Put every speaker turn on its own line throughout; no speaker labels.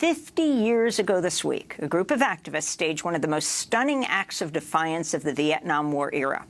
50 years ago this week, a group of activists staged one of the most stunning acts of defiance of the Vietnam War era.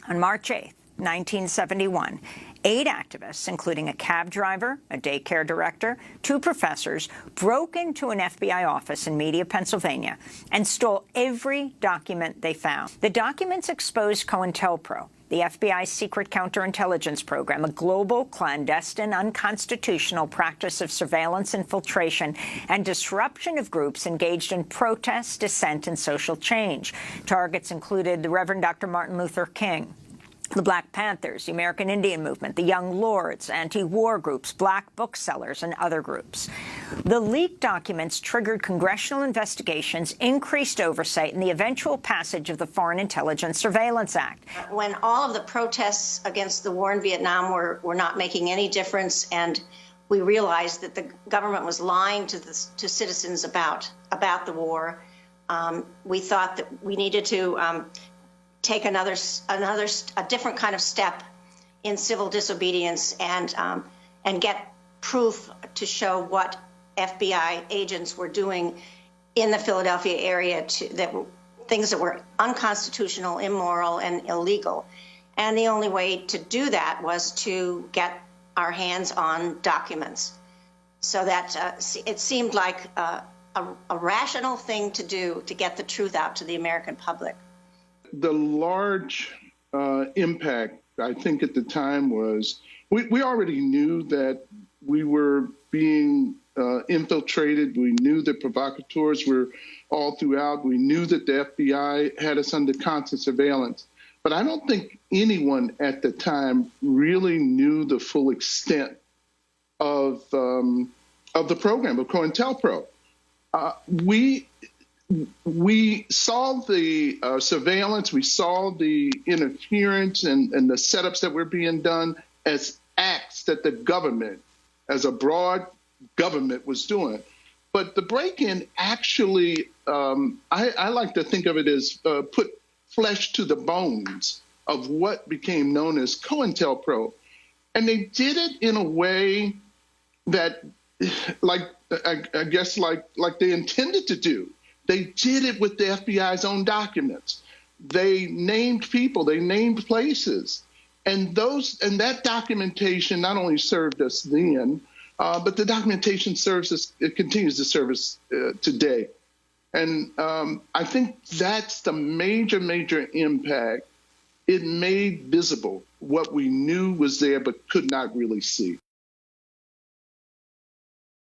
On March 8, 1971, 8 activists, including a cab driver, a daycare director, 2 professors, broke into an FBI office in Media, Pennsylvania, and stole every document they found. The documents exposed COINTELPRO, the FBI's secret counterintelligence program, a global, clandestine, unconstitutional practice of surveillance, infiltration, and disruption of groups engaged in protest, dissent, and social change. Targets included the Reverend Dr. Martin Luther King, the Black Panthers, the American Indian Movement, the Young Lords, anti-war groups, black booksellers, and other groups. The leaked documents triggered congressional investigations, increased oversight, and the eventual passage of the Foreign Intelligence Surveillance Act.
When all of the protests against the war in Vietnam were not making any difference, and we realized that the government was lying to citizens about the war, we thought that we needed to take a different kind of step in civil disobedience and get proof to show what FBI agents were doing in the Philadelphia area, things that were unconstitutional, immoral, and illegal. And the only way to do that was to get our hands on documents. So that it seemed like a rational thing to do to get the truth out to the American public.
The large impact, I think, at the time was we already knew that we were being infiltrated. We knew that provocateurs were all throughout. We knew that the FBI had us under constant surveillance. But I don't think anyone at the time really knew the full extent of the program, of COINTELPRO. We saw the surveillance, we saw the interference and the setups that were being done as acts that the government, as a broad government, was doing. But the break-in actually, I like to think of it as put flesh to the bones of what became known as COINTELPRO. And they did it in a way that, I guess, like they intended to do. They did it with the FBI's own documents. They named people, they named places. And that documentation not only served us then, but the documentation serves us, it continues to serve us today. And I think that's the major impact. It made visible what we knew was there but could not really see.